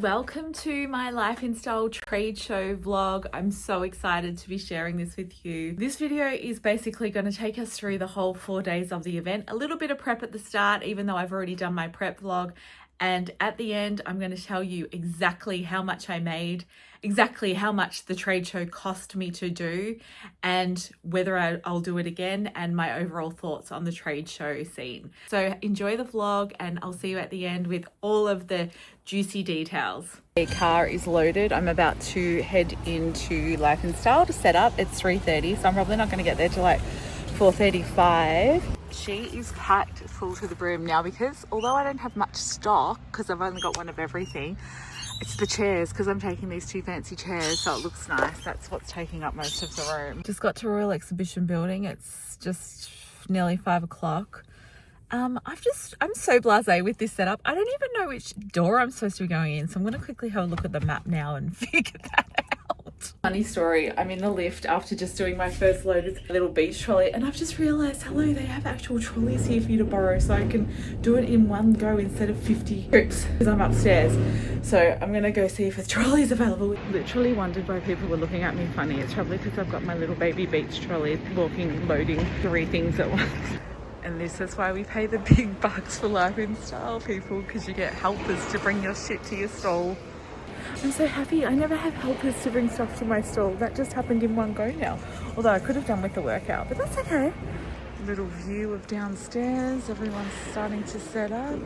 Welcome to my Life InStyle trade show vlog. I'm so excited to be sharing this with you. This video is basically going to take us through the whole 4 days of the event. A little bit of prep at the start, even though I've already done my prep vlog. And at the end, I'm going to tell you exactly how much I made, exactly how much the trade show cost me to do, and whether I'll do it again, and my overall thoughts on the trade show scene. So enjoy the vlog, and I'll see you at the end with all of the juicy details. The car is loaded. I'm about to head into Life InStyle to set up. It's 3:30, so I'm probably not going to get there till like 4:35. She is packed full to the brim now because although I don't have much stock because I've only got one of everything, it's the chairs because I'm taking these two fancy chairs so it looks nice. That's what's taking up most of the room. Just got to Royal Exhibition Building. It's just nearly 5 o'clock. I'm so blasé with this setup. I don't even know which door I'm supposed to be going in, so I'm going to quickly have a look at the map now and figure that out. Funny story, I'm in the lift after just doing my first loaded little beach trolley, and I've just realised, hello, they have actual trolleys here for you to borrow, so I can do it in one go instead of 50 trips because I'm upstairs. So I'm going to go see if a trolley is available. Literally wondered why people were looking at me funny. It's probably because I've got my little baby beach trolley walking, loading 3 things at once. And this is why we pay the big bucks for Life InStyle, people, because you get helpers to bring your shit to your stall. I'm so happy. I never have helpers to bring stuff to my stall. That just happened in one go now. Although I could have done with the workout, but that's okay. Little view of downstairs. Everyone's starting to set up.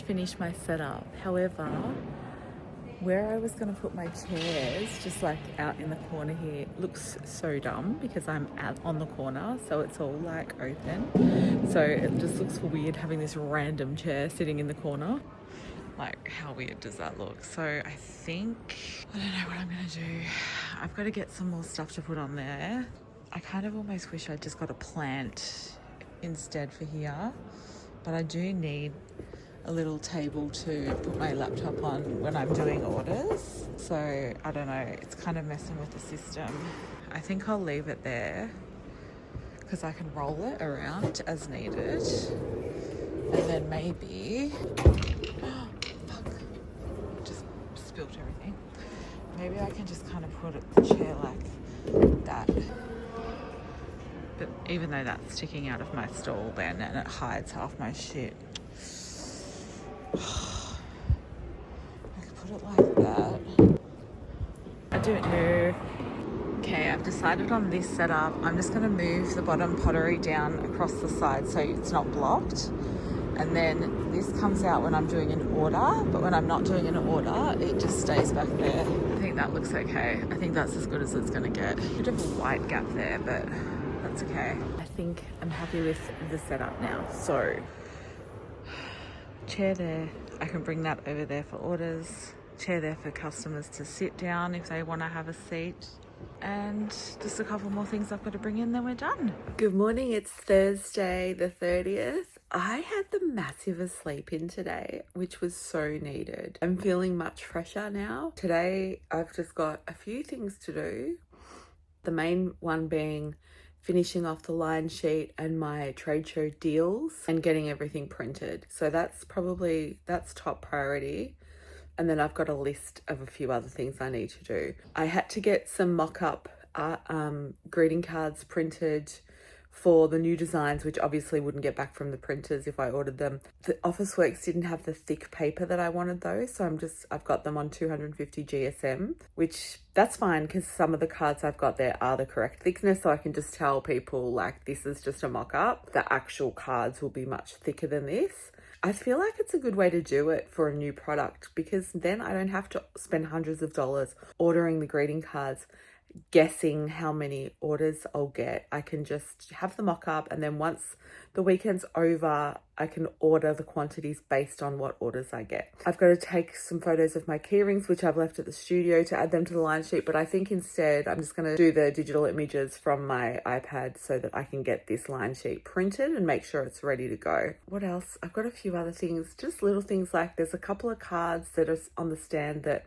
Finished my setup. However, where I was going to put my chairs, just like out in the corner here, looks so dumb because I'm out on the corner, so it's all like open. So it just looks weird having this random chair sitting in the corner. Like, how weird does that look? So I think, I don't know what I'm going to do. I've got to get some more stuff to put on there. I kind of almost wish I'd just got a plant instead for here, but I do need a little table to put my laptop on when I'm doing orders. So I don't know, it's kind of messing with the system. I think I'll leave it there because I can roll it around as needed. And then maybe, fuck, just spilt everything. Maybe I can just kind of put the chair like that. But even though that's sticking out of my stall then and it hides half my shit, I could put it like that. I don't know. Okay, I've decided on this setup. I'm just going to move the bottom pottery down across the side so it's not blocked. And then this comes out when I'm doing an order, but when I'm not doing an order, it just stays back there. I think that looks okay. I think that's as good as it's going to get. Bit of a white gap there, but that's okay. I think I'm happy with the setup now. So, chair there, I can bring that over there for orders. Chair there for customers to sit down if they want to have a seat. And just a couple more things I've got to bring in, then we're done. Good morning, it's Thursday the 30th. I had the massivest sleep in today, which was so needed. I'm feeling much fresher now. Today, I've just got a few things to do. The main one being finishing off the line sheet and my trade show deals and getting everything printed. So that's top priority. And then I've got a list of a few other things I need to do. I had to get some mock-up greeting cards printed for the new designs, which obviously wouldn't get back from the printers if I ordered them. The Officeworks didn't have the thick paper that I wanted though, so I've got them on 250 GSM, which that's fine because some of the cards I've got there are the correct thickness, so I can just tell people like this is just a mock-up. The actual cards will be much thicker than this. I feel like it's a good way to do it for a new product because then I don't have to spend hundreds of dollars ordering the greeting cards guessing how many orders I'll get. I can just have the mock-up, and then once the weekend's over, I can order the quantities based on what orders I get. I've got to take some photos of my key rings, which I've left at the studio, to add them to the line sheet, but I think instead I'm just going to do the digital images from my iPad so that I can get this line sheet printed and make sure it's ready to go. What else? I've got a few other things, just little things like there's a couple of cards that are on the stand that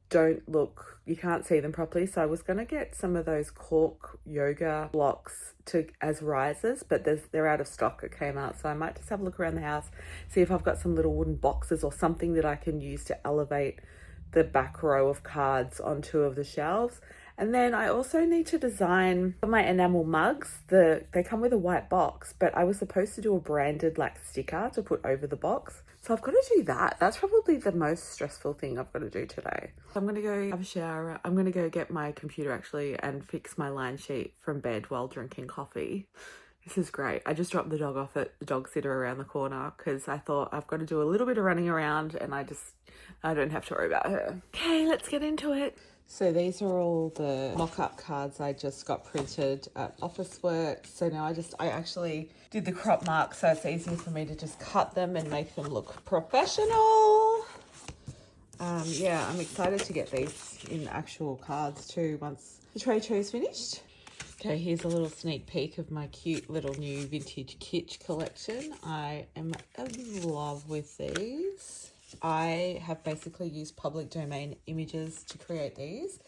don't look, you can't see them properly, so I was going to get some of those cork yoga blocks as risers, but they're out of stock at Kmart, so I might just have a look around the house, see if I've got some little wooden boxes or something that I can use to elevate the back row of cards on two of the shelves. And then I also need to design my enamel mugs. They come with a white box, but I was supposed to do a branded like sticker to put over the box. So I've got to do that. That's probably the most stressful thing I've got to do today. I'm going to go have a shower. I'm going to go get my computer actually and fix my line sheet from bed while drinking coffee. This is great. I just dropped the dog off at the dog sitter around the corner because I thought I've got to do a little bit of running around and I don't have to worry about her. Okay, let's get into it. So these are all the mock-up cards I just got printed at Officeworks. So now I actually did the crop marks, so it's easier for me to just cut them and make them look professional. Yeah, I'm excited to get these in actual cards too once the trade show is finished. Okay, here's a little sneak peek of my cute little new vintage kitsch collection. I am in love with these. I have basically used public domain images to create these.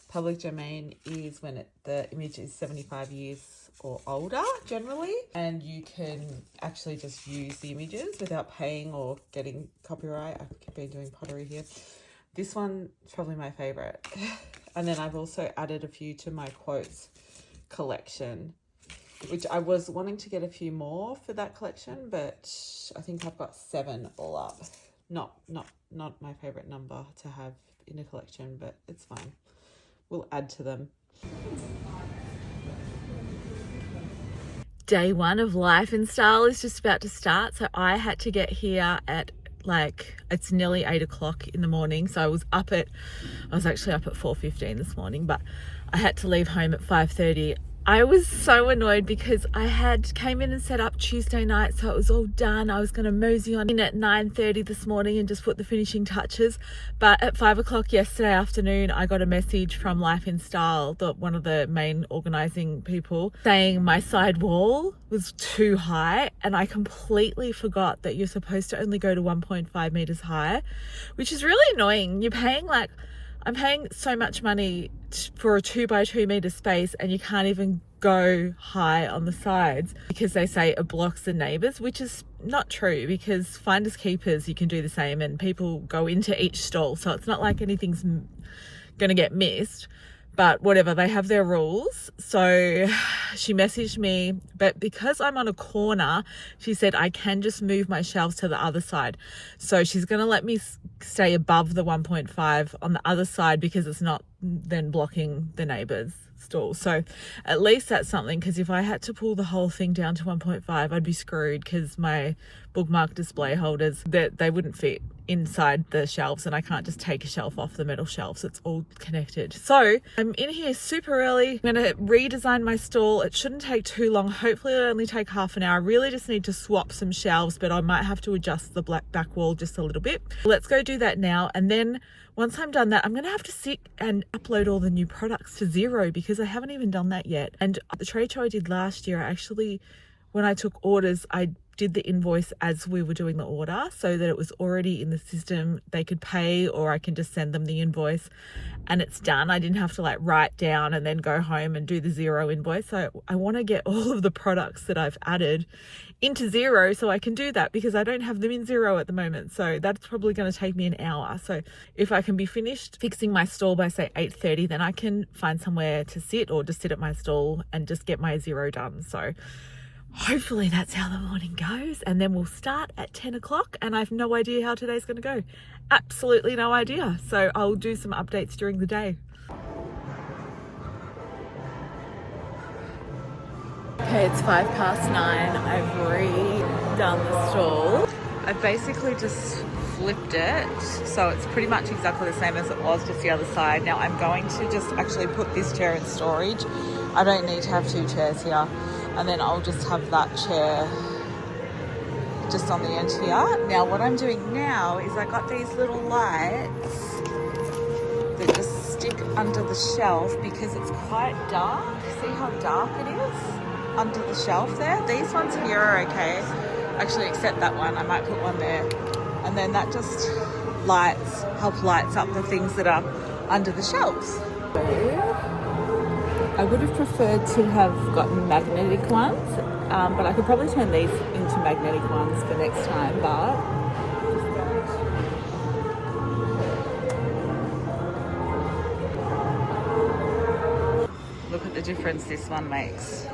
Public domain is when the image is 75 years or older generally, and you can actually just use the images without paying or getting copyright. I've been doing pottery here. This one is probably my favorite. And then I've also added a few to my quotes collection, which I was wanting to get a few more for that collection, but I think I've got 7 all up. Not my favorite number to have in a collection, but it's fine. We'll add to them. Day 1 of Life InStyle is just about to start. So I had to get here at it's nearly 8 o'clock in the morning. So I was actually up at 4:15 this morning, but I had to leave home at 5:30. I was so annoyed because I came in and set up Tuesday night, so it was all done. I was going to mosey on in at 9:30 this morning and just put the finishing touches. But at 5 o'clock yesterday afternoon, I got a message from Life InStyle, one of the main organising people, saying my side wall was too high, and I completely forgot that you're supposed to only go to 1.5 metres high, which is really annoying. I'm paying so much money for a 2x2 metre space, and you can't even go high on the sides because they say it blocks the neighbours, which is not true, because finders keepers, you can do the same, and people go into each stall, so it's not like anything's going to get missed. But whatever, they have their rules. So she messaged me, but because I'm on a corner, she said I can just move my shelves to the other side. So she's going to let me stay above the 1.5 on the other side because it's not then blocking the neighbour's stall. So at least that's something, because if I had to pull the whole thing down to 1.5, I'd be screwed, because my bookmark display holders, they wouldn't fit inside the shelves, and I can't just take a shelf off the metal shelves. It's all connected. So I'm in here super early. I'm going to redesign my stall. It shouldn't take too long. Hopefully it'll only take half an hour. I really just need to swap some shelves, but I might have to adjust the back wall just a little bit. Let's go do that now. And then once I'm done that, I'm going to have to sit and upload all the new products to Xero, because I haven't even done that yet. And the trade show I did last year, when I took orders, I did the invoice as we were doing the order, so that it was already in the system. They could pay, or I can just send them the invoice and it's done. I didn't have to write down and then go home and do the Xero invoice. So I want to get all of the products that I've added into Xero so I can do that, because I don't have them in Xero at the moment. So that's probably going to take me an hour. So if I can be finished fixing my stall by say 8:30, then I can find somewhere to sit, or just sit at my stall and just get my Xero done. So hopefully that's how the morning goes, and then we'll start at 10 o'clock, and I have no idea how today's going to go. Absolutely no idea. So I'll do some updates during the day. Okay, it's 9:05. I've redone the stall. I've basically just flipped it, so it's pretty much exactly the same as it was, just the other side. Now I'm going to just actually put this chair in storage. I don't need to have 2 chairs here, and then I'll just have that chair just on the end here. Now what I'm doing now is I got these little lights that just stick under the shelf because it's quite dark. See how dark it is under the shelf there? These ones here are okay, actually, except that one. I might put one there, and then that just helps lights up the things that are under the shelves. I would have preferred to have gotten magnetic ones, but I could probably turn these into magnetic ones for next time, but look at the difference this one makes.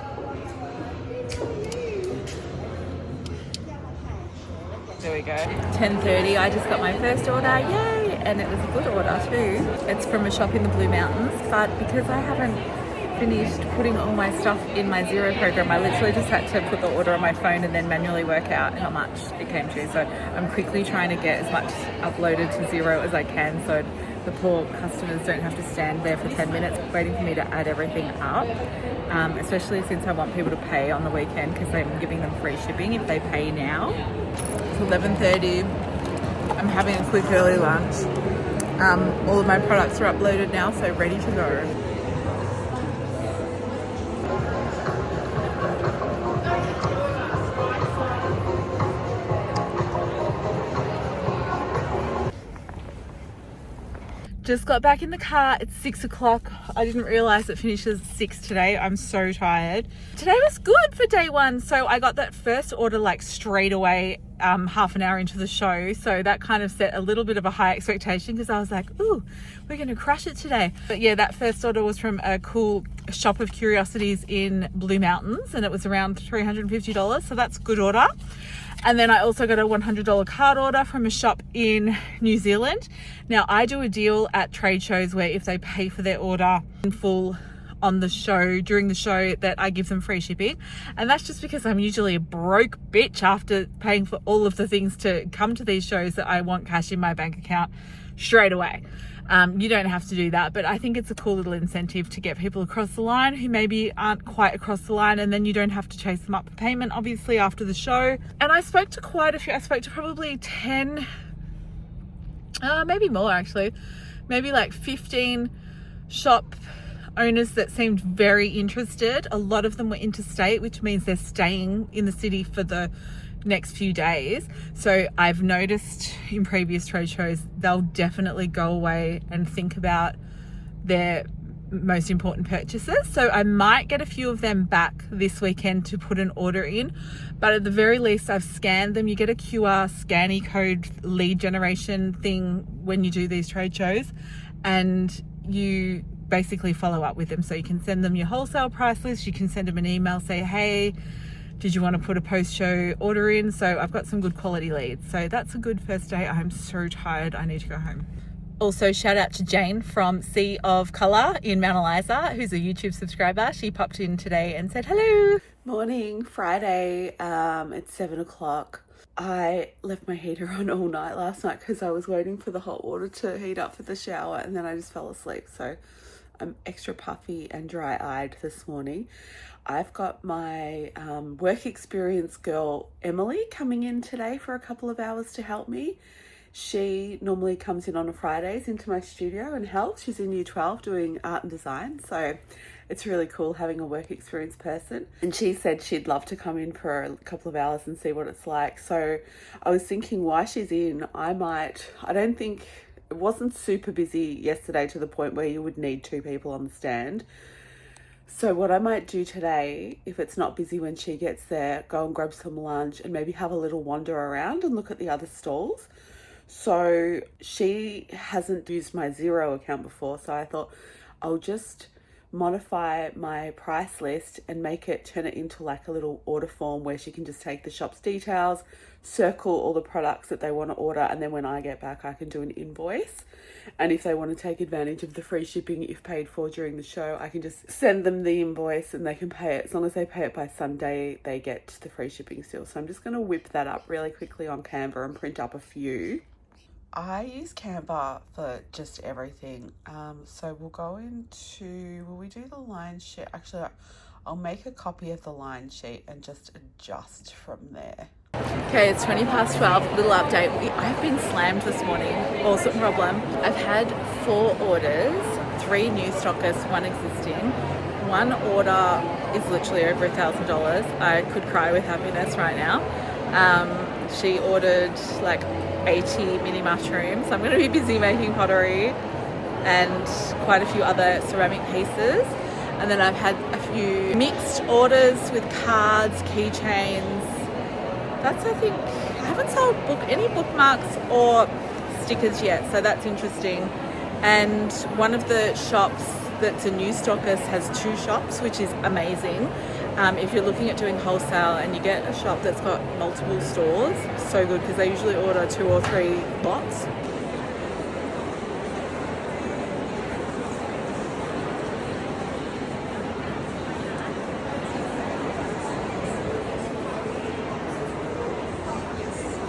There we go. 10:30, I just got my first order, yay! And it was a good order too. It's from a shop in the Blue Mountains, but because I haven't finished putting all my stuff in my Zero program, I literally just had to put the order on my phone and then manually work out how much it came to. So I'm quickly trying to get as much uploaded to Zero as I can, so the poor customers don't have to stand there for 10 minutes waiting for me to add everything up, especially since I want people to pay on the weekend because I'm giving them free shipping if they pay now. It's 11:30. I'm having a quick early lunch. All of my products are uploaded now, so ready to go. Just got back in the car. It's 6 o'clock. I didn't realize it finishes 6 today. I'm so tired. Today was good for day 1. So I got that first order like straight away, half an hour into the show. So that kind of set a little bit of a high expectation because I was like, ooh, we're going to crush it today. But yeah, that first order was from a cool shop of curiosities in Blue Mountains, and it was around $350. So that's a good order. And then I also got a $100 card order from a shop in New Zealand. Now I do a deal at trade shows where if they pay for their order in full on the show, during the show, that I give them free shipping. And that's just because I'm usually a broke bitch after paying for all of the things to come to these shows that I want cash in my bank account straight away. You don't have to do that, but I think it's a cool little incentive to get people across the line who maybe aren't quite across the line, and then you don't have to chase them up for payment, obviously, after the show. And I spoke to quite a few. I spoke to probably 10, maybe more actually, maybe like 15 shop owners that seemed very interested. A lot of them were interstate, which means they're staying in the city for the next few days. So I've noticed in previous trade shows, they'll definitely go away and think about their most important purchases. So I might get a few of them back this weekend to put an order in, but at the very least I've scanned them. You get a QR scanny code lead generation thing when you do these trade shows, and you basically follow up with them. So you can send them your wholesale price list, you can send them an email, say, hey, did you want to put a post-show order in? So I've got some good quality leads. So that's a good first day. I'm so tired. I need to go home. Also, shout out to Jane from Sea of Colour in Mount Eliza, who's a YouTube subscriber. She popped in today and said hello. Morning, Friday. It's 7 o'clock. I left my heater on all night last night because I was waiting for the hot water to heat up for the shower, and then I just fell asleep. So I'm extra puffy and dry-eyed this morning. I've got my work experience girl, Emily, coming in today for a couple of hours to help me. She normally comes in on Fridays into my studio and helps. She's in Year 12 doing art and design. So it's really cool having a work experience person. And she said she'd love to come in for a couple of hours and see what it's like. So I was thinking while she's in, it wasn't super busy yesterday to the point where you would need 2 people on the stand. So what I might do today, if it's not busy when she gets there, go and grab some lunch and maybe have a little wander around and look at the other stalls. So she hasn't used my Zero account before, so I thought I'll just modify my price list and turn it into like a little order form where she can just take the shop's details, circle all the products that they want to order, and then when I get back I can do an invoice. And if they want to take advantage of the free shipping if paid for during the show, I can just send them the invoice and they can pay it. As long as they pay it by Sunday, they get the free shipping still. So I'm just going to whip that up really quickly on Canva and print up a few. I use Canva for just everything. So we'll go into, will we do the line sheet? Actually, I'll make a copy of the line sheet and just adjust from there. Okay, it's 12:20, little update. I've been slammed this morning, awesome problem. I've had 4 orders, 3 new stockists, 1 existing. 1 order is literally over $1,000. I could cry with happiness right now. She ordered like 80 mini mushrooms. I'm going to be busy making pottery and quite a few other ceramic pieces. And then I've had a few mixed orders with cards, keychains. That's, I think, I haven't sold any bookmarks or stickers yet, so that's interesting. And one of the shops that's a new stockist has 2 shops, which is amazing. If you're looking at doing wholesale and you get a shop that's got multiple stores, so good, because they usually order 2 or 3 lots.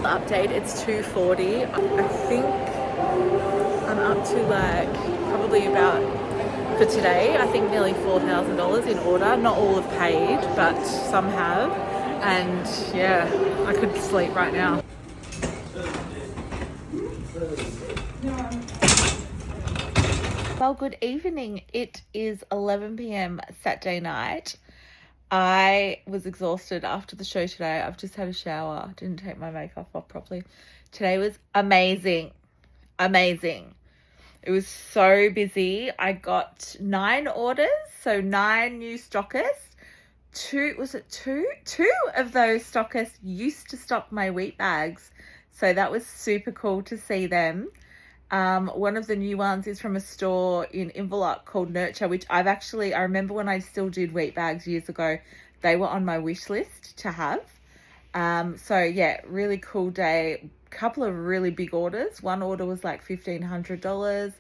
Update, it's 2:40. I think I'm up to like probably about, for today, I think nearly $4,000 in order. Not all have paid, but some have. And yeah, I could sleep right now. Well, good evening. It is 11 p.m. Saturday night. I was exhausted after the show today. I've just had a shower. Didn't take my makeup off properly. Today was amazing. Amazing. It was so busy. I got 9 orders, so 9 new stockists. 2 of those stockists used to stock my wheat bags, so that was super cool to see them. One of the new ones is from a store in Inverloch called Nurture, which I remember when I still did wheat bags years ago, they were on my wish list to have. So yeah, really cool day. Couple of really big orders. One order was like $1,500.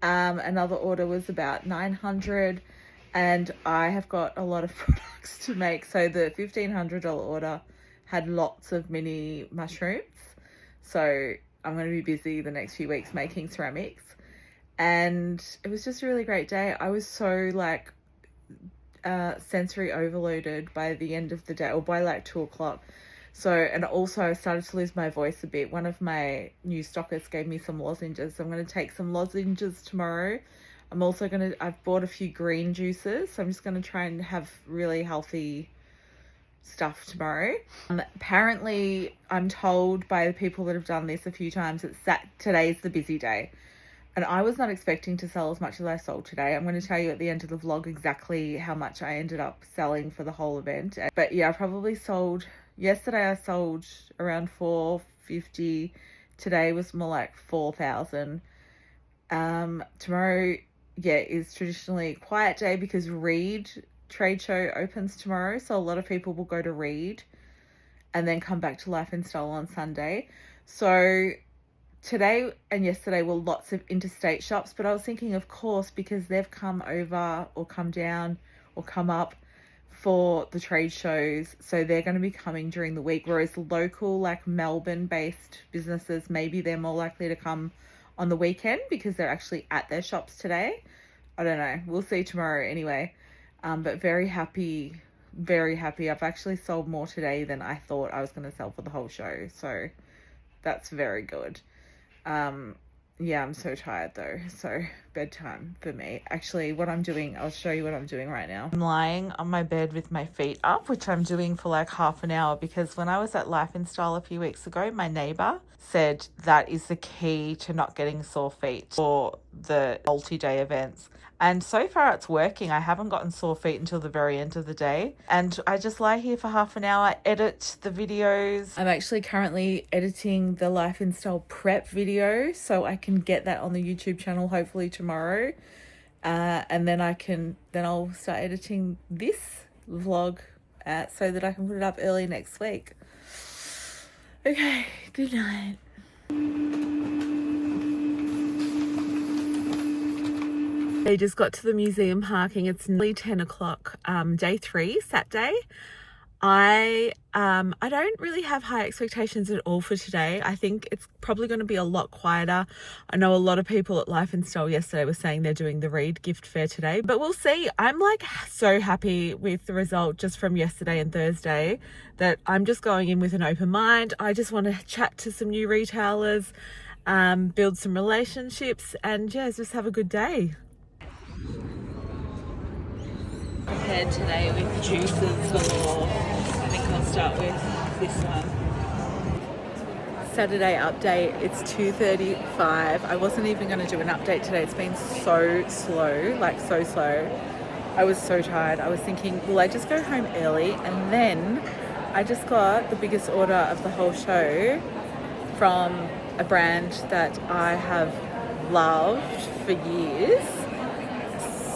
Another order was about $900, and I have got a lot of products to make. So the $1,500 order had lots of mini mushrooms. So I'm going to be busy the next few weeks making ceramics, and it was just a really great day. I was so like sensory overloaded by the end of the day, or by like 2 o'clock. So, and also I started to lose my voice a bit. One of my new stockists gave me some lozenges. So I'm going to take some lozenges tomorrow. I've bought a few green juices. So I'm just going to try and have really healthy stuff tomorrow. Apparently, I'm told by the people that have done this a few times that today's the busy day. And I was not expecting to sell as much as I sold today. I'm going to tell you at the end of the vlog exactly how much I ended up selling for the whole event. But yeah, I probably sold... Yesterday I sold around $450. Today was more like $4,000. Tomorrow, yeah, is traditionally a quiet day because Reed Trade Show opens tomorrow. So a lot of people will go to Reed and then come back to Life InStyle on Sunday. So today and yesterday were lots of interstate shops, but I was thinking, of course, because they've come over or come down or come up for the trade shows, so they're going to be coming during the week, whereas local, like Melbourne-based businesses, maybe they're more likely to come on the weekend because they're actually at their shops today. I don't know. We'll see tomorrow anyway. But very happy, very happy. I've actually sold more today than I thought I was going to sell for the whole show, so that's very good. Yeah, I'm so tired though, so bedtime for me. Actually, what I'm doing, I'll show you what I'm doing right now. I'm lying on my bed with my feet up, which I'm doing for like half an hour, because when I was at Life InStyle a few weeks ago, my neighbour said that is the key to not getting sore feet for the multi-day events. And so far it's working. I haven't gotten sore feet until the very end of the day. And I just lie here for half an hour, edit the videos. I'm actually currently editing the Life InStyle prep video, so I can get that on the YouTube channel hopefully tomorrow. And then I'll start editing this vlog so that I can put it up early next week. Okay, good night. They just got to the museum parking. It's nearly 10 o'clock, day 3, Saturday. I don't really have high expectations at all for today. I think it's probably going to be a lot quieter. I know a lot of people at Life InStyle yesterday were saying they're doing the Read gift fair today, but we'll see. I'm like so happy with the result just from yesterday and Thursday that I'm just going in with an open mind. I just want to chat to some new retailers, build some relationships, and yeah, just have a good day. Prepared today with juices galore. I think I'll start with this one. Saturday update, it's 2:35. I wasn't even going to do an update today. It's been so slow, like so slow. I was so tired. I was thinking, will I just go home early? And then I just got the biggest order of the whole show from a brand that I have loved for years.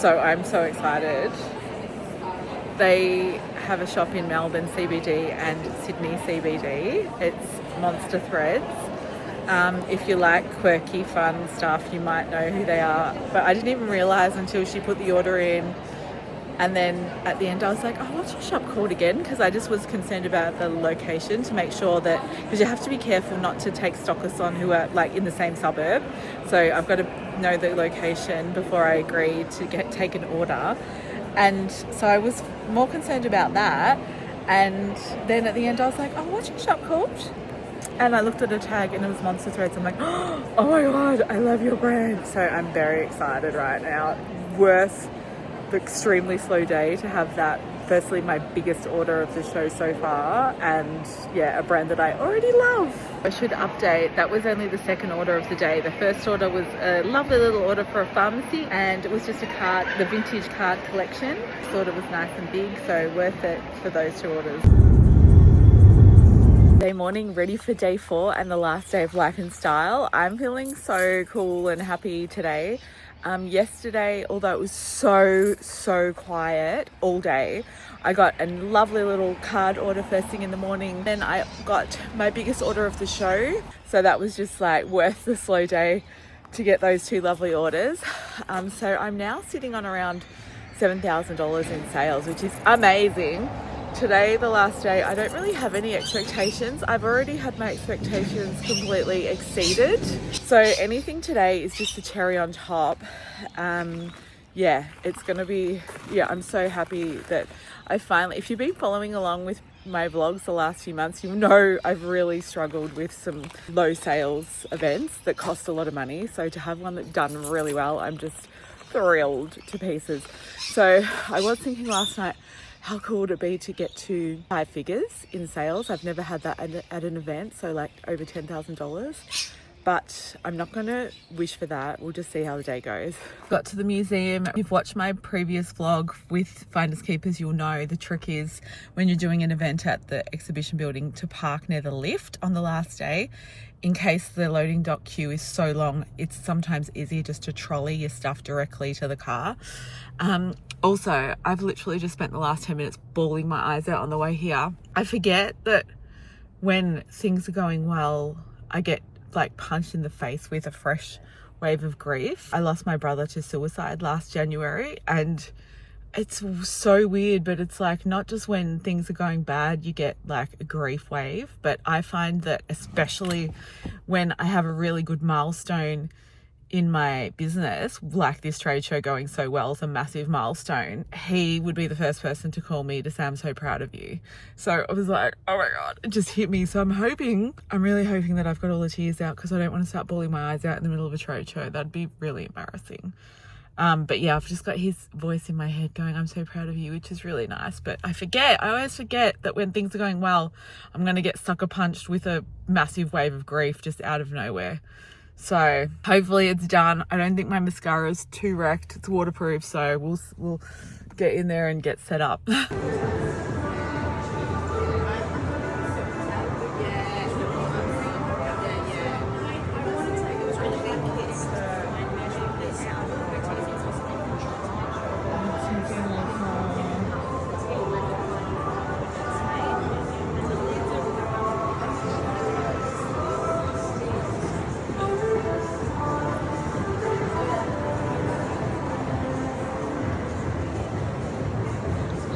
So I'm so excited. They have a shop in Melbourne CBD and Sydney CBD. It's Monster Threads. If you like quirky, fun stuff, you might know who they are. But I didn't even realise until she put the order in. And then at the end, I was like, oh, what's your shop called again? Because I just was concerned about the location to make sure that, because you have to be careful not to take stockists on who are like in the same suburb. So I've got to know the location before I agree to take an order. And so I was more concerned about that. And then at the end, I was like, oh, what's your shop called? And I looked at a tag and it was Monster Threads. I'm like, oh my God, I love your brand. So I'm very excited right now. Worth the extremely slow day to have that. Firstly, my biggest order of the show so far, and yeah, a brand that I already love. I should update, that was only the second order of the day. The first order was a lovely little order for a pharmacy, and it was just a card, the vintage card collection. Thought it was nice and big, so worth it for those two orders. Day morning, ready for day 4 and the last day of Life InStyle. I'm feeling so cool and happy today. Yesterday, although it was so quiet all day, I got a lovely little card order first thing in the morning. Then I got my biggest order of the show. So that was just like worth the slow day to get those two lovely orders. So I'm now sitting on around $7,000 in sales, which is amazing. Today, the last day, I don't really have any expectations. I've already had my expectations completely exceeded. So anything today is just a cherry on top. Yeah, it's going to be, yeah, I'm so happy that I finally, if you've been following along with my vlogs the last few months, you know I've really struggled with some low sales events that cost a lot of money. So to have one that's done really well, I'm just thrilled to pieces. So I was thinking last night, how cool would it be to get to 5 figures in sales? I've never had that at an event, so like over $10,000. But I'm not going to wish for that. We'll just see how the day goes. Got to the museum. If you've watched my previous vlog with Finders Keepers, you'll know the trick is when you're doing an event at the exhibition building to park near the lift on the last day. In case the loading dock queue is so long, it's sometimes easier just to trolley your stuff directly to the car. Also, I've literally just spent the last 10 minutes bawling my eyes out on the way here. I forget that when things are going well, I get like punched in the face with a fresh wave of grief. I lost my brother to suicide last January, and it's so weird, but it's like not just when things are going bad you get like a grief wave, but I find that especially when I have a really good milestone in my business, like this trade show going so well is a massive milestone, he would be the first person to call me to say, I'm so proud of you. So I was like, oh my God, it just hit me. So I'm really hoping that I've got all the tears out, because I don't want to start bawling my eyes out in the middle of a trade show. That'd be really embarrassing. But yeah, I've just got his voice in my head going, I'm so proud of you, which is really nice. But I always forget that when things are going well, I'm going to get sucker punched with a massive wave of grief just out of nowhere. So hopefully it's done. I don't think my mascara is too wrecked. It's waterproof, so we'll get in there and get set up.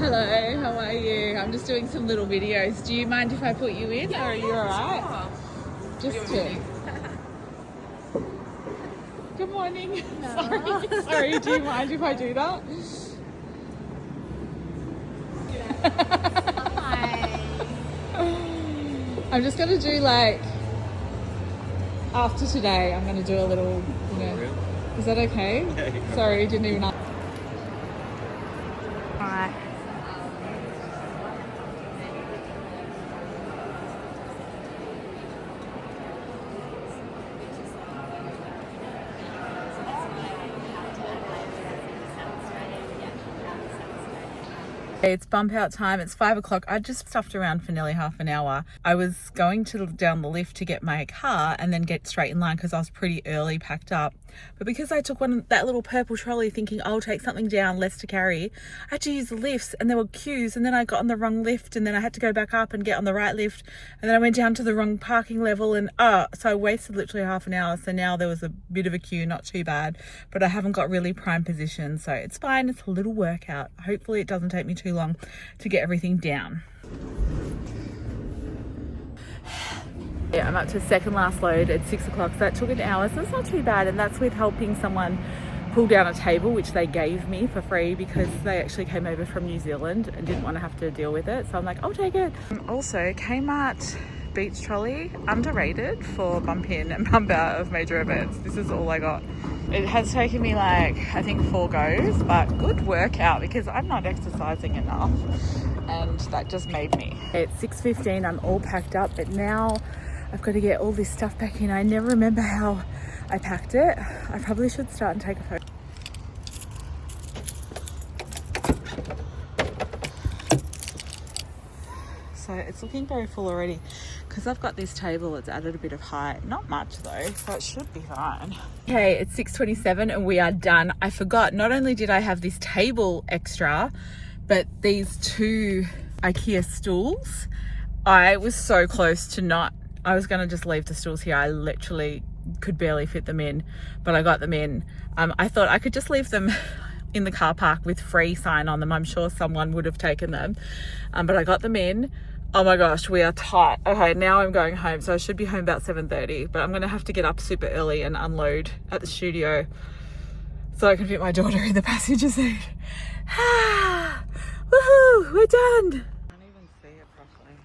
Hello, how are I'm just doing some little videos. Do you mind if I put you in, or are you all right? Just to. Good morning. No. Sorry, do you mind if I do that? Hi. I'm just gonna do like, after today, I'm gonna do a little, is that okay? Yeah, sorry, didn't even ask. All right. It's bump out time. It's 5 o'clock. I just stuffed around for nearly half an hour. I was going down the lift to get my car and then get straight in line because I was pretty early packed up. But because I took that little purple trolley thinking I'll take something down, less to carry, I had to use the lifts and there were queues, and then I got on the wrong lift and then I had to go back up and get on the right lift, and then I went down to the wrong parking level, and so I wasted literally half an hour. So now there was a bit of a queue, not too bad, but I haven't got really prime position, so it's fine. It's a little workout. Hopefully it doesn't take me too long to get everything down. Yeah, I'm up to second last load at 6 o'clock, so that took an hour, so it's not too bad, and that's with helping someone pull down a table, which they gave me for free because they actually came over from New Zealand and didn't want to have to deal with it, so I'm like, I'll take it. Also, Kmart beach trolley, underrated for bump in and bump out of major events. This is all I got. It has taken me like, I think 4 goes, but good workout because I'm not exercising enough, and that just made me. It's 6:15, I'm all packed up, but now I've got to get all this stuff back in. I never remember how I packed it. I probably should start and take a photo. So it's looking very full already because I've got this table. It's added a bit of height, not much though, so it should be fine. Okay, it's 6:27 and we are done. I forgot, not only did I have this table extra, but these 2 IKEA stools. I was so close to not, I was gonna just leave the stools here. I literally could barely fit them in, but I got them in. I thought I could just leave them in the car park with free sign on them. I'm sure someone would have taken them, but I got them in. Oh my gosh, we are tight. Okay, now I'm going home, so I should be home about 7:30, but I'm gonna have to get up super early and unload at the studio so I can fit my daughter in the passenger seat. Woohoo, we're done. I can't even see it properly.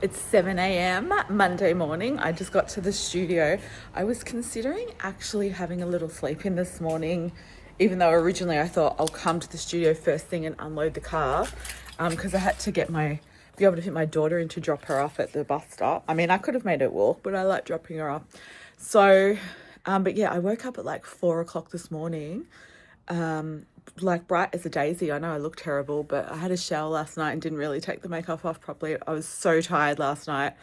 It's 7 a.m. Monday morning. I just got to the studio. I was considering actually having a little sleep in this morning, even though originally I thought I'll come to the studio first thing and unload the car, because I had to be able to fit my daughter in to drop her off at the bus stop. I mean, I could have made it walk, but I like dropping her off. So, but yeah, I woke up at like 4 o'clock this morning, like bright as a daisy. I know I look terrible, but I had a shower last night and didn't really take the makeup off properly. I was so tired last night.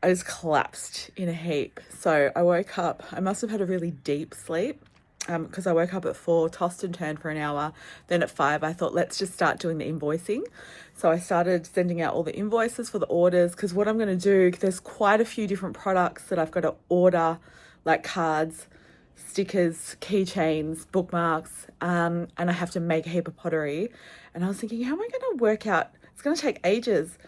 I just collapsed in a heap. So I woke up, I must have had a really deep sleep, because I woke up at 4, tossed and turned for an hour. Then at 5, I thought, let's just start doing the invoicing. So I started sending out all the invoices for the orders, because what I'm going to do, there's quite a few different products that I've got to order, like cards, stickers, keychains, bookmarks, and I have to make a heap of pottery. And I was thinking, how am I going to work out? It's going to take ages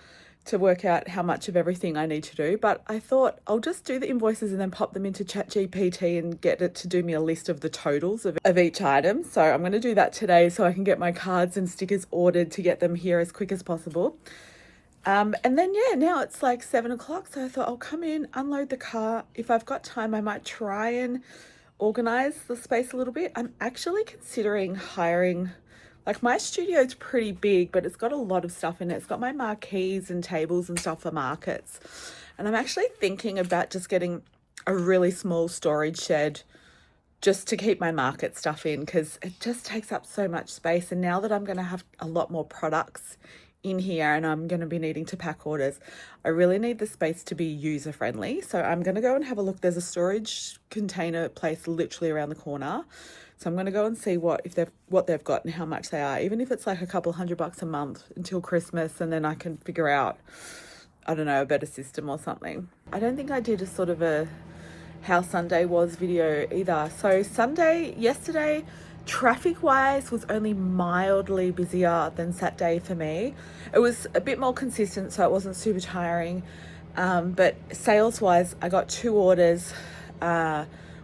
to work out how much of everything I need to do. But I thought I'll just do the invoices and then pop them into ChatGPT and get it to do me a list of the totals of each item. So I'm going to do that today so I can get my cards and stickers ordered to get them here as quick as possible. And then, yeah, now it's like 7 o'clock. So I thought I'll come in, unload the car. If I've got time, I might try and organize the space a little bit. I'm actually considering hiring, like my studio's pretty big, but it's got a lot of stuff in it. It's got my marquees and tables and stuff for markets. And I'm actually thinking about just getting a really small storage shed just to keep my market stuff in, because it just takes up so much space. And now that I'm going to have a lot more products in here and I'm going to be needing to pack orders, I really need the space to be user friendly. So I'm going to go and have a look. There's a storage container place literally around the corner. So I'm going to go and see what they've got and how much they are, even if it's like a couple $100 a month until Christmas, and then I can figure out, I don't know, a better system or something. I don't think I did a sort of a how Sunday was video either. So yesterday, Traffic wise was only mildly busier than Saturday for me. It was a bit more consistent, so it wasn't super tiring. But sales wise, I got 2 orders,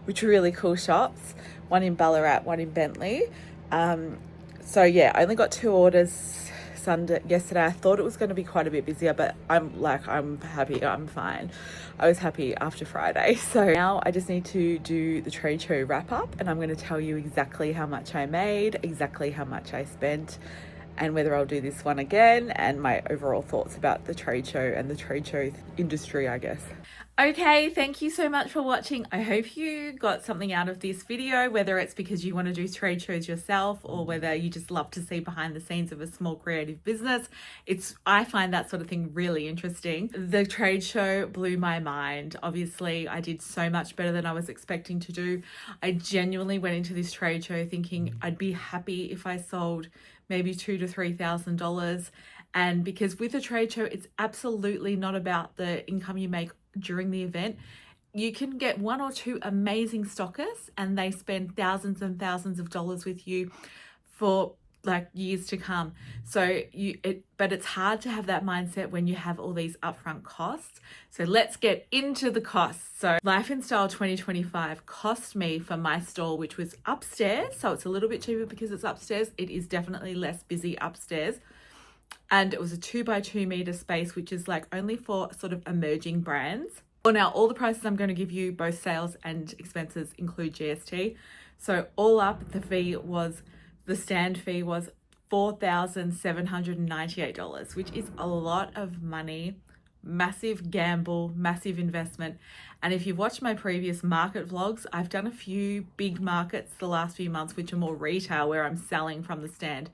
which were really cool shops, one in Ballarat, one in Bentley. So yeah, I only got 2 orders yesterday. I thought it was going to be quite a bit busier, but I'm happy. I'm fine. I was happy after Friday. So now I just need to do the trade show wrap up, and I'm going to tell you exactly how much I made, exactly how much I spent, and whether I'll do this one again, and my overall thoughts about the trade show and the trade show industry, I guess. Okay, thank you so much for watching. I hope you got something out of this video, whether it's because you want to do trade shows yourself or whether you just love to see behind the scenes of a small creative business. I find that sort of thing really interesting. The trade show blew my mind. Obviously, I did so much better than I was expecting to do. I genuinely went into this trade show thinking I'd be happy if I sold maybe $2,000 to $3,000. And because with a trade show, it's absolutely not about the income you make during the event. You can get 1 or 2 amazing stockists and they spend thousands and thousands of dollars with you for like years to come. But it's hard to have that mindset when you have all these upfront costs. So let's get into the costs. So Life InStyle 2025 cost me for my stall, which was upstairs. So it's a little bit cheaper because it's upstairs. It is definitely less busy upstairs. And it was a 2x2 meter space, which is like only for sort of emerging brands. Well, now all the prices I'm going to give you, both sales and expenses, include GST. So all up, the stand fee was $4,798, which is a lot of money, massive gamble, massive investment. And if you've watched my previous market vlogs, I've done a few big markets the last few months, which are more retail, where I'm selling from the stand,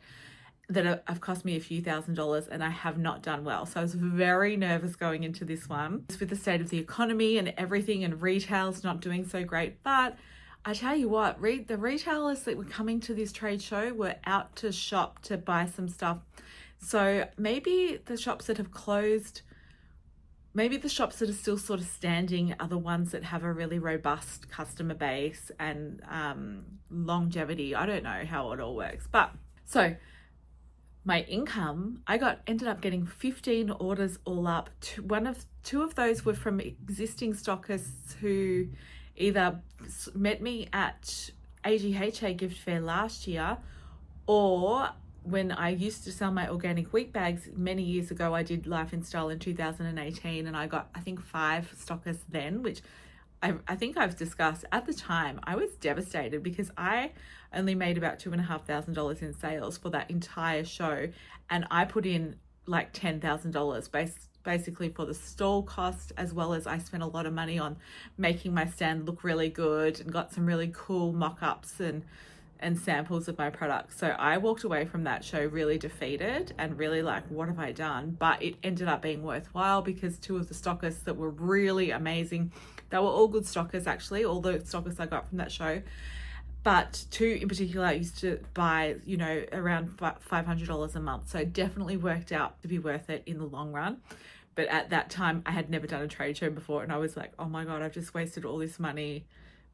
that have cost me a few $1,000s, and I have not done well. So I was very nervous going into this one. With the state of the economy and everything, and retail's not doing so great. But I tell you what, the retailers that were coming to this trade show were out to shop to buy some stuff. So maybe the shops that have closed, maybe the shops that are still sort of standing are the ones that have a really robust customer base and longevity. I don't know how it all works. But so my income, ended up getting 15 orders all up. 2 of those were from existing stockists who either met me at AGHA gift fair last year, or when I used to sell my organic wheat bags many years ago, I did Life InStyle in 2018, and I got, I think, 5 stockists then, which I think I've discussed. At the time, I was devastated because I only made about $2,500 in sales for that entire show, and I put in like $10,000 basically for the stall cost, as well as I spent a lot of money on making my stand look really good and got some really cool mock-ups and samples of my products. So I walked away from that show really defeated and really like, what have I done? But it ended up being worthwhile because 2 of the stockists that were really amazing, they were all good stockists actually, all the stockists I got from that show. But 2 in particular, I used to buy, around $500 a month. So it definitely worked out to be worth it in the long run. But at that time, I had never done a trade show before, and I was like, oh my God, I've just wasted all this money.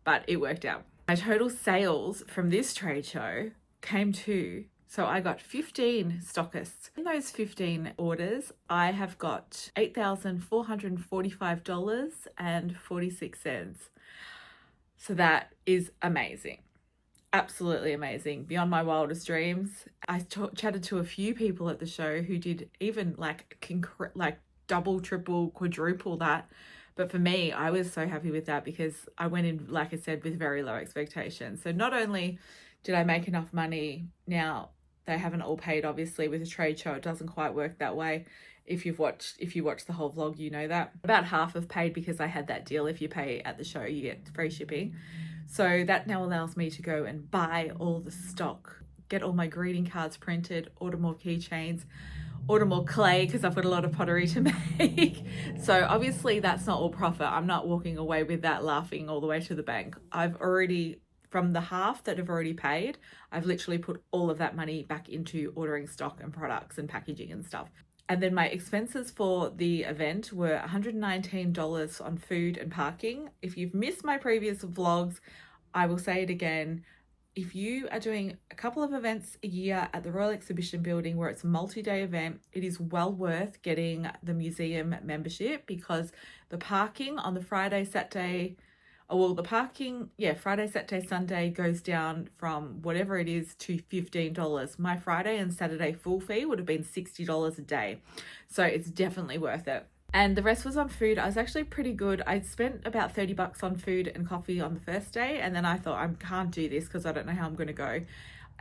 But it worked out. My total sales from this trade show came to, so I got 15 stockists. In those 15 orders, I have got $8,445.46. So that is amazing. Absolutely amazing. Beyond my wildest dreams. I chatted to a few people at the show who did even like double, triple, quadruple that. But for me, I was so happy with that because I went in, like I said, with very low expectations. So not only did I make enough money, now they haven't all paid, obviously. With a trade show, it doesn't quite work that way. If you watch the whole vlog, you know that. About half have paid because I had that deal. If you pay at the show, you get free shipping. So that now allows me to go and buy all the stock, get all my greeting cards printed, order more keychains, order more clay because I've got a lot of pottery to make. So obviously that's not all profit. I'm not walking away with that laughing all the way to the bank. I've already, from the half that have already paid, I've literally put all of that money back into ordering stock and products and packaging and stuff. And then my expenses for the event were $119 on food and parking. If you've missed my previous vlogs, I will say it again. if you are doing a couple of events a year at the Royal Exhibition Building where it's a multi-day event, it is well worth getting the museum membership, because the parking on the Friday, Saturday, Friday, Saturday, Sunday goes down from whatever it is to $15. My Friday and Saturday full fee would have been $60 a day. So it's definitely worth it. And the rest was on food. I was actually pretty good. I spent about $30 on food and coffee on the first day. And then I thought, I can't do this because I don't know how I'm going to go.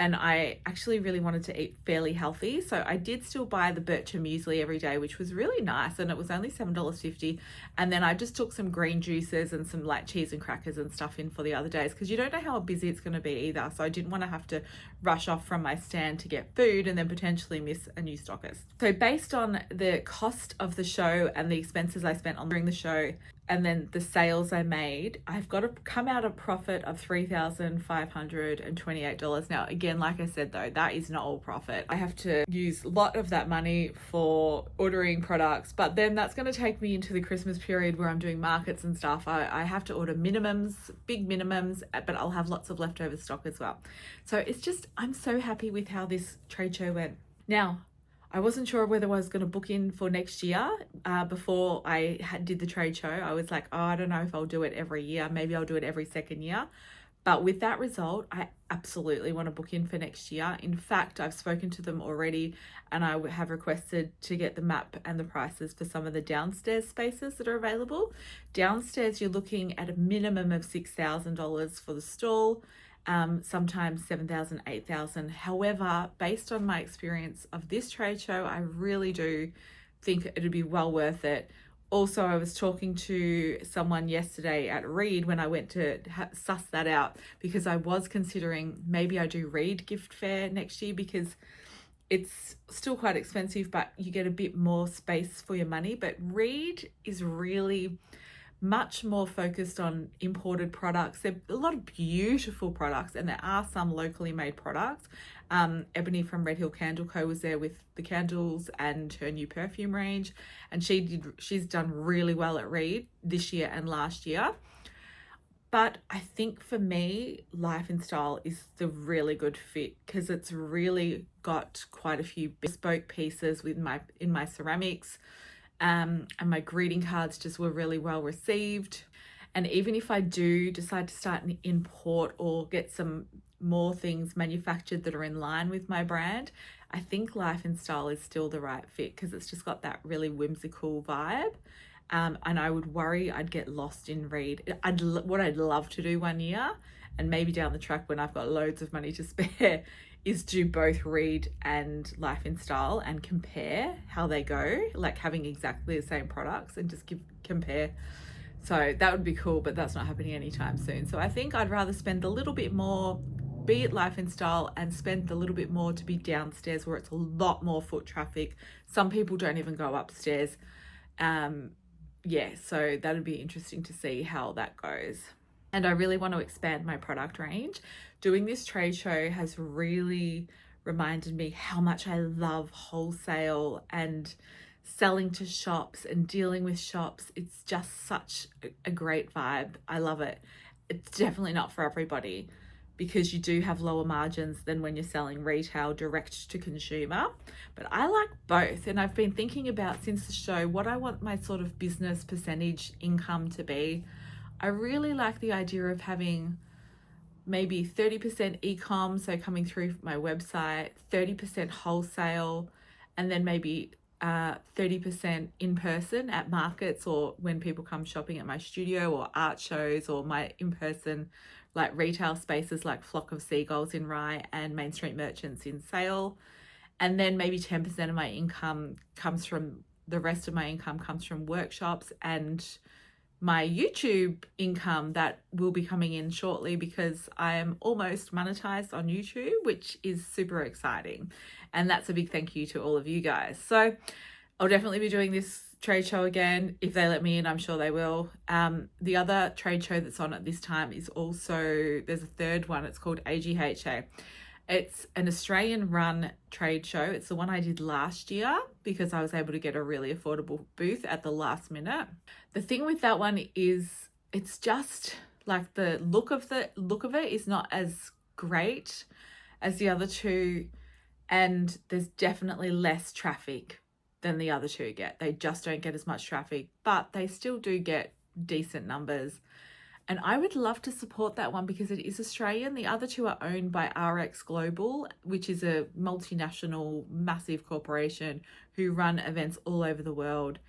And I actually really wanted to eat fairly healthy. So I did still buy the Bircher muesli every day, which was really nice. And it was only $7.50. And then I just took some green juices and some like cheese and crackers and stuff in for the other days, because you don't know how busy it's going to be either. So I didn't want to have to rush off from my stand to get food and then potentially miss a new stockist. So based on the cost of the show and the expenses I spent on during the show, and then the sales I made, I've got to come out a profit of $3,528. Now, again, like I said, though, that is not all profit. I have to use a lot of that money for ordering products, but then that's going to take me into the Christmas period where I'm doing markets and stuff. I have to order minimums, big minimums, but I'll have lots of leftover stock as well. So it's just, I'm so happy with how this trade show went. Now, I wasn't sure whether I was going to book in for next year. Before I did the trade show, I was like, oh, I don't know if I'll do it every year. Maybe I'll do it every second year. But with that result, I absolutely want to book in for next year. In fact, I've spoken to them already, and I have requested to get the map and the prices for some of the downstairs spaces that are available. Downstairs, you're looking at a minimum of $6,000 for the stall. Sometimes 7,000, 8,000. However, based on my experience of this trade show, I really do think it'd be well worth it. Also, I was talking to someone yesterday at Reed when I went to suss that out, because I was considering maybe I do Reed gift fair next year, because it's still quite expensive, but you get a bit more space for your money. But Reed is really much more focused on imported products. There are a lot of beautiful products, and there are some locally made products. Ebony from Red Hill Candle Co was there with the candles and her new perfume range, and she's done really well at Reed this year and last year. But I think for me, Life InStyle is the really good fit, because it's really got quite a few bespoke pieces in my ceramics. And my greeting cards just were really well received. And even if I do decide to start an import or get some more things manufactured that are in line with my brand, I think Life InStyle is still the right fit, because it's just got that really whimsical vibe. And I would worry I'd get lost in Reed. What I'd love to do one year, and maybe down the track when I've got loads of money to spare, is do both Reed and Life InStyle and compare how they go, like having exactly the same products and just compare. So that would be cool, but that's not happening anytime soon. So I think I'd rather spend a little bit more, be it Life InStyle, and spend a little bit more to be downstairs where it's a lot more foot traffic. Some people don't even go upstairs. So that'd be interesting to see how that goes. And I really want to expand my product range. Doing this trade show has really reminded me how much I love wholesale and selling to shops and dealing with shops. It's just such a great vibe. I love it. It's definitely not for everybody, because you do have lower margins than when you're selling retail direct to consumer. But I like both. And I've been thinking about, since the show, what I want my sort of business percentage income to be. I really like the idea of having maybe 30% e-com, so coming through my website, 30% wholesale, and then maybe 30% in person at markets, or when people come shopping at my studio, or art shows, or my in-person like retail spaces like Flock of Seagulls in Rye and Main Street Merchants in Sale. And then maybe 10% of my income comes from, the rest of my income comes from workshops and my YouTube income that will be coming in shortly, because I am almost monetized on YouTube, which is super exciting. And that's a big thank you to all of you guys. So I'll definitely be doing this trade show again. If they let me in, I'm sure they will. The other trade show that's on at this time is also, there's a third one. It's called AGHA. It's an Australian run trade show. It's the one I did last year, because I was able to get a really affordable booth at the last minute. The thing with that one is it's just like the look of it is not as great as the other two, and there's definitely less traffic than the other two get. They just don't get as much traffic, but they still do get decent numbers. And I would love to support that one because it is Australian. The other two are owned by RX Global, which is a multinational, massive corporation who run events all over the world.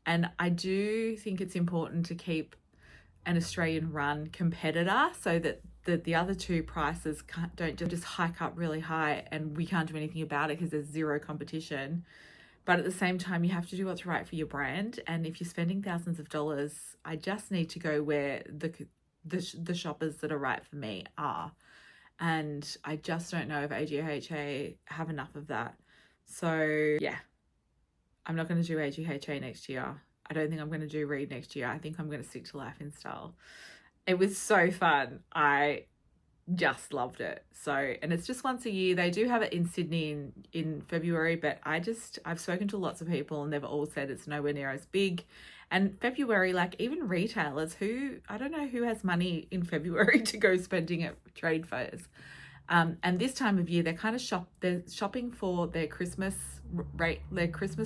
And I do think it's important to keep an Australian run competitor so that the other two prices don't just hike up really high and we can't do anything about it because there's zero competition. But at the same time, you have to do what's right for your brand. And if you're spending thousands of dollars, I just need to go where the shoppers that are right for me are. And I just don't know if AGHA have enough of that. So yeah, I'm not going to do AGHA next year. I don't think I'm going to do Read next year. I think I'm going to stick to Life InStyle. It was so fun. I just loved it. So, and it's just once a year. They do have it in Sydney in February, but I've spoken to lots of people and they've all said it's nowhere near as big. And February, like even retailers I don't know who has money in February to go spending at trade fairs. And this time of year, they're shopping for their Christmas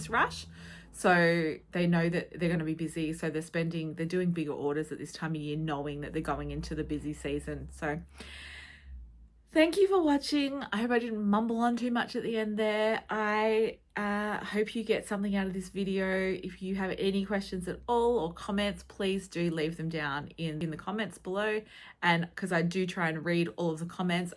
rush. So they know that they're going to be busy. So they're doing bigger orders at this time of year, knowing that they're going into the busy season. So thank you for watching. I hope I didn't mumble on too much at the end there. I hope you get something out of this video. If you have any questions at all or comments, please do leave them down in the comments below. And because I do try and read all of the comments,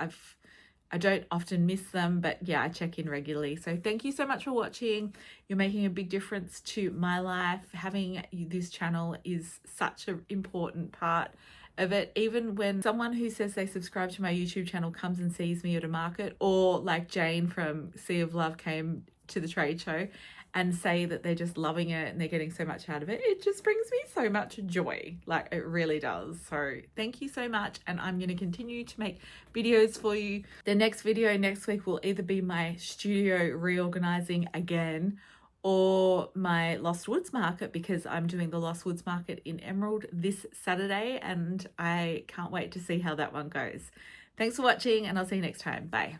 I don't often miss them, but yeah, I check in regularly. So thank you so much for watching. You're making a big difference to my life. Having this channel is such an important part of it. Even when someone who says they subscribe to my YouTube channel comes and sees me at a market, or like Jane from Sea of Love came to the trade show and say that they're just loving it and they're getting so much out of it, it just brings me so much joy. Like it really does. So thank you so much. And I'm going to continue to make videos for you. The next video next week will either be my studio reorganizing again or my Lost Woods Market, because I'm doing the Lost Woods Market in Emerald this Saturday and I can't wait to see how that one goes. Thanks for watching and I'll see you next time. Bye.